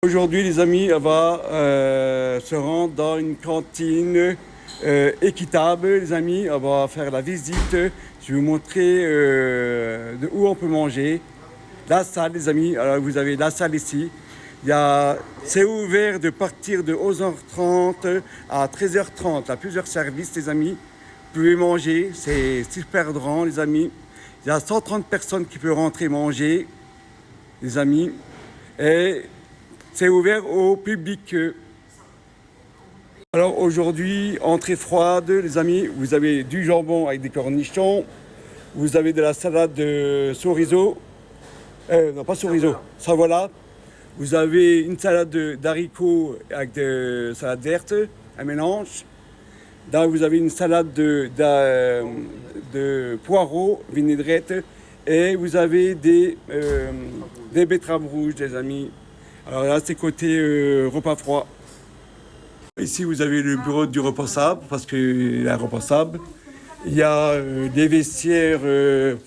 Aujourd'hui, les amis, on va se rendre dans une cantine équitable, les amis. On va faire la visite. Je vais vous montrer de où on peut manger. La salle, les amis. Alors, vous avez la salle ici. C'est ouvert de partir de 11h30 à 13h30. Il y a plusieurs services, les amis. Vous pouvez manger. C'est super grand, les amis. Il y a 130 personnes qui peuvent rentrer manger, les amis. Et c'est ouvert au public. Alors aujourd'hui, entrée froide, les amis, vous avez du jambon avec des cornichons, vous avez de la salade de chorizo, non pas chorizo, ça voilà. Vous avez une salade d'haricots avec de salade verte, un mélange. Là, vous avez une salade de poireaux, vinaigrette, et vous avez des betteraves rouges, les amis. Alors là, c'est côté repas froid. Ici, vous avez le bureau du repas-sable, parce qu'il y a un repas-sable. Il y a des vestiaires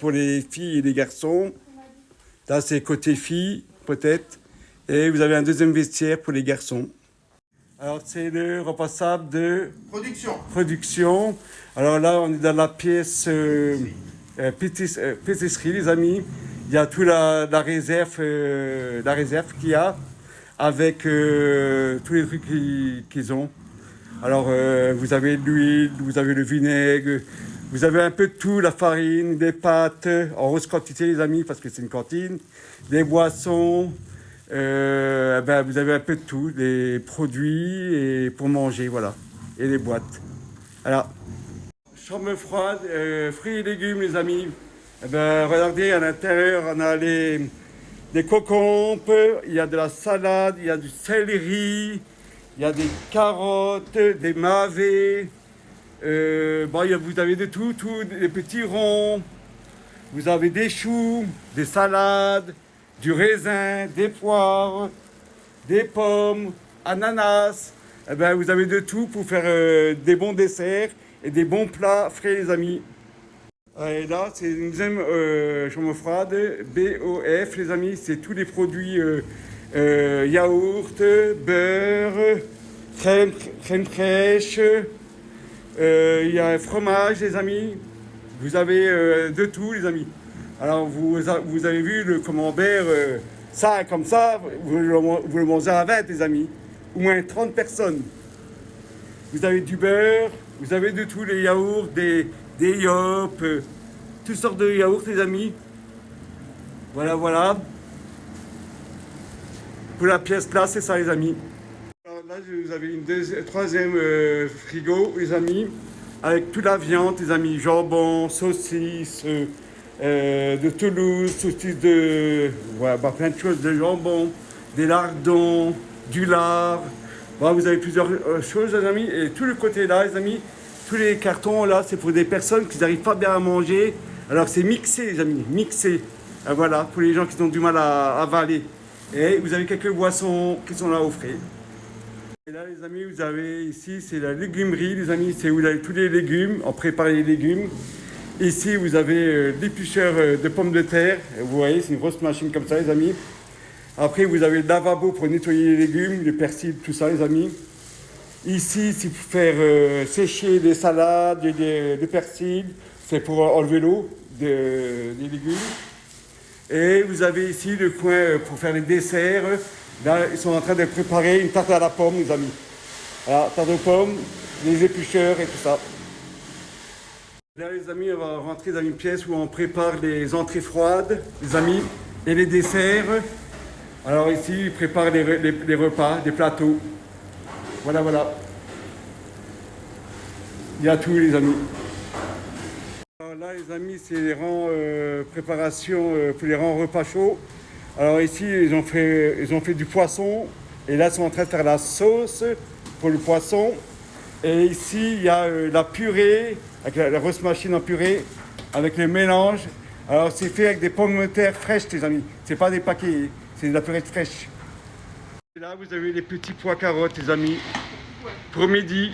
pour les filles et les garçons. Là, c'est côté filles, peut-être. Et vous avez un deuxième vestiaire pour les garçons. Alors, c'est le repas-sable de production. Alors là, on est dans la pièce pâtisserie, les amis. Il y a toute la réserve qu'il y a avec tous les trucs qu'ils ont. Alors, vous avez l'huile, vous avez le vinaigre, vous avez un peu de tout, la farine, des pâtes, en grosse quantité, les amis, parce que c'est une cantine, des boissons, vous avez un peu de tout, des produits et pour manger, voilà, et les boîtes. Alors, chambre froide, fruits et légumes, les amis. Regardez, à l'intérieur, on a des concombres, il y a de la salade, il y a du céleri, il y a des carottes, des navets. Vous avez de tout, des petits ronds. Vous avez des choux, des salades, du raisin, des poires, des pommes, ananas. Vous avez de tout pour faire des bons desserts et des bons plats frais, les amis. Et là, c'est une deuxième chambre froide, BOF, les amis. C'est tous les produits yaourt, beurre, crème fraîche. Il y a un fromage, les amis. Vous avez de tout, les amis. Alors, vous avez vu le camembert, ça, comme ça, vous le mangez à 20, les amis. Au moins 30 personnes. Vous avez du beurre, vous avez de tout, les yaourts, des yop, toutes sortes de yaourts, les amis. Voilà. Pour la pièce là, c'est ça, les amis. Alors là, vous avez une troisième frigo, les amis, avec toute la viande, les amis. Jambon, saucisses de Toulouse, saucisses plein de choses, de jambon, des lardons, du lard. Vous avez plusieurs choses, les amis. Et tout le côté là, les amis, tous les cartons là, c'est pour des personnes qui n'arrivent pas bien à manger. Alors c'est mixé, les amis, mixé. Voilà, pour les gens qui ont du mal à avaler. Et vous avez quelques boissons qui sont là au frais. Et là, les amis, vous avez ici, c'est la légumerie, les amis. C'est où vous avez tous les légumes, on prépare les légumes. Ici, vous avez l'éplucheur de pommes de terre. Vous voyez, c'est une grosse machine comme ça, les amis. Après, vous avez le lavabo pour nettoyer les légumes, le persil, tout ça, les amis. Ici, c'est pour faire sécher des salades, des persils. C'est pour enlever l'eau des légumes. Et vous avez ici le coin pour faire les desserts. Là, ils sont en train de préparer une tarte à la pomme, les amis. Voilà, tarte aux pommes, les éplucheurs et tout ça. Là, les amis, on va rentrer dans une pièce où on prépare les entrées froides, les amis, et les desserts. Alors ici, ils préparent les repas, des plateaux. Voilà. Il y a tout, les amis. Alors là, les amis, c'est les rangs préparation pour les rangs repas chauds. Alors ici, ils ont fait du poisson. Et là, ils sont en train de faire la sauce pour le poisson. Et ici, il y a la purée, avec la grosse machine en purée, avec le mélange. Alors, c'est fait avec des pommes de terre fraîches, les amis. C'est pas des paquets, c'est de la purée fraîche. Et là, vous avez les petits pois carottes, les amis, pour midi.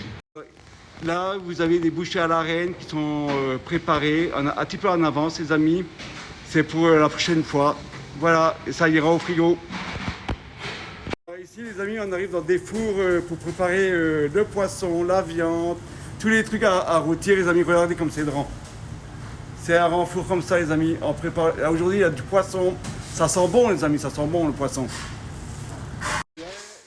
Là, vous avez des bouchées à la reine qui sont préparées un petit peu en avance, les amis. C'est pour la prochaine fois. Voilà, et ça ira au frigo. Ici, les amis, on arrive dans des fours pour préparer le poisson, la viande, tous les trucs à rôtir, les amis. Regardez comme c'est grand. C'est un grand four comme ça, les amis. On prépare. Aujourd'hui, il y a du poisson. Ça sent bon, les amis, ça sent bon le poisson.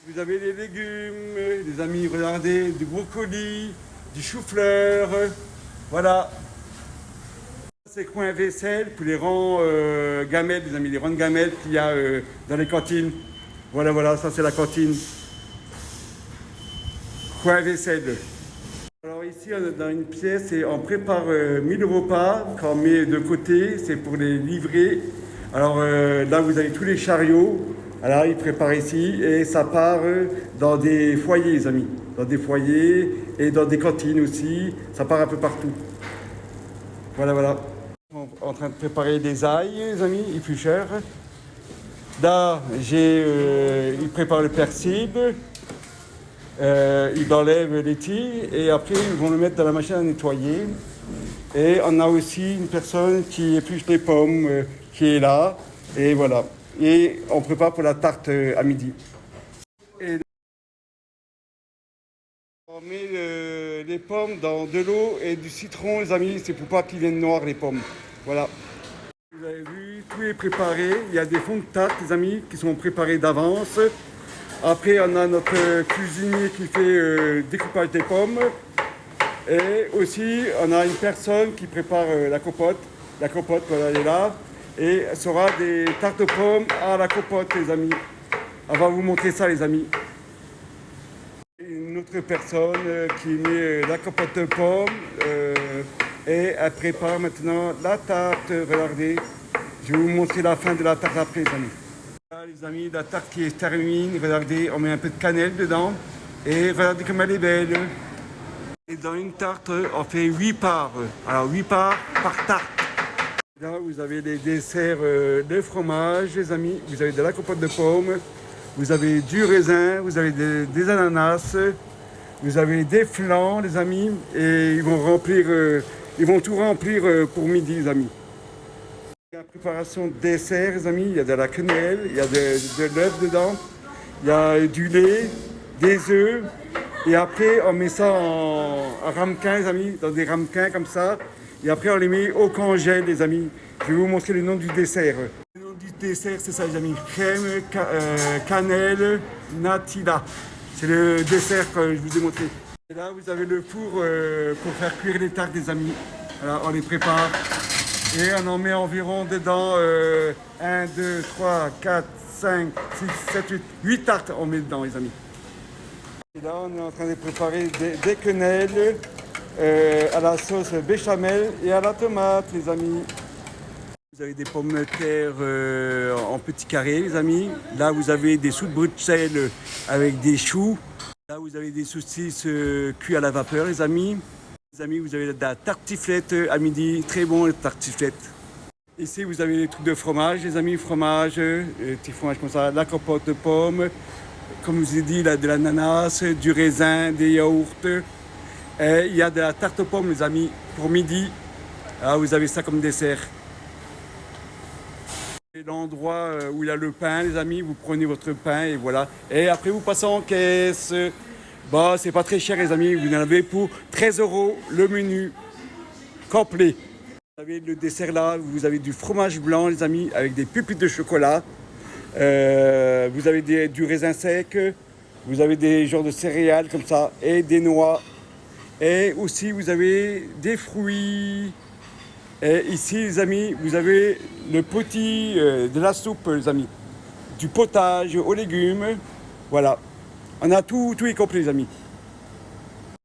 Vous avez des légumes, les amis, regardez, du brocoli, du chou-fleur. Voilà. C'est coin vaisselle pour les rangs gamelles, les amis, les rangs de gamelles qu'il y a dans les cantines. Voilà, voilà, ça c'est la cantine. Coin vaisselle. Alors ici, on est dans une pièce et on prépare 1000 repas qu'on met de côté, c'est pour les livrer. Alors là, vous avez tous les chariots. Alors, ils préparent ici et ça part dans des foyers, les amis. Dans des foyers et dans des cantines aussi. Ça part un peu partout. Voilà, voilà. On est en train de préparer des ails, les amis, éplucheurs. Là, ils préparent le persil. Ils enlèvent les tiges et après, ils vont le mettre dans la machine à nettoyer. Et on a aussi une personne qui épluche les pommes qui est là. Et voilà. Et on prépare pour la tarte à midi. Et on met les pommes dans de l'eau et du citron, les amis. C'est pour pas qu'ils viennent noirs, les pommes. Voilà. Vous avez vu, tout est préparé. Il y a des fonds de tarte, les amis, qui sont préparés d'avance. Après, on a notre cuisinier qui fait découpage des pommes. Et aussi, on a une personne qui prépare la compote. La compote, voilà, elle est là. Et ce sera des tartes aux pommes à la compote, les amis. On va vous montrer ça, les amis. Une autre personne qui met la compote de pommes et elle prépare maintenant la tarte. Regardez, je vais vous montrer la fin de la tarte après, les amis. Là, les amis, la tarte qui est terminée. Regardez, on met un peu de cannelle dedans. Et regardez comme elle est belle. Et dans une tarte, on fait 8 parts. Alors 8 parts par tarte. Là, vous avez les desserts de fromage, les amis. Vous avez de la compote de pommes. Vous avez du raisin. Vous avez des ananas. Vous avez des flancs, les amis. Et ils vont tout remplir pour midi, les amis. La préparation de dessert, les amis. Il y a de la quenelle, il y a de l'œuf dedans. Il y a du lait, des œufs. Et après, on met ça en ramequin, les amis, dans des ramequins comme ça. Et après, on les met au congèle, les amis. Je vais vous montrer le nom du dessert. Le nom du dessert, c'est ça, les amis. Crème, cannelle, natilla. C'est le dessert que je vous ai montré. Et là, vous avez le four pour faire cuire les tartes, les amis. Voilà, on les prépare. Et on en met environ dedans 1, 2, 3, 4, 5, 6, 7, 8. 8 tartes, on met dedans, les amis. Et là, on est en train de préparer des quenelles à la sauce béchamel et à la tomate, les amis. Vous avez des pommes de terre en petits carrés, les amis. Là, vous avez des sous de Bruxelles avec des choux. Là, vous avez des saucisses cuites à la vapeur, les amis. Les amis, vous avez de la tartiflette à midi. Très bon, les tartiflettes. Ici, vous avez des trucs de fromage, les amis. Fromage, petits fromages comme ça. La compote de pommes. Comme je vous ai dit, là, de l'ananas, du raisin, des yaourts. Et il y a de la tarte aux pommes, les amis, pour midi. Là, vous avez ça comme dessert. C'est l'endroit où il y a le pain, les amis. Vous prenez votre pain et voilà. Et après, vous passez en caisse. Bon, c'est pas très cher, les amis. Vous en avez pour 13 € le menu complet. Vous avez le dessert là. Vous avez du fromage blanc, les amis, avec des pépites de chocolat. Vous avez du raisin sec, vous avez des genres de céréales comme ça, et des noix. Et aussi, vous avez des fruits. Et ici, les amis, vous avez le petit de la soupe, les amis. Du potage aux légumes. Voilà. On a tout y compris, les amis.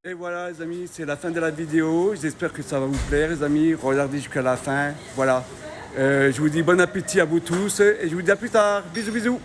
Et voilà, les amis, c'est la fin de la vidéo. J'espère que ça va vous plaire, les amis. Regardez jusqu'à la fin. Voilà. Je vous dis bon appétit à vous tous et je vous dis à plus tard. Bisous, bisous.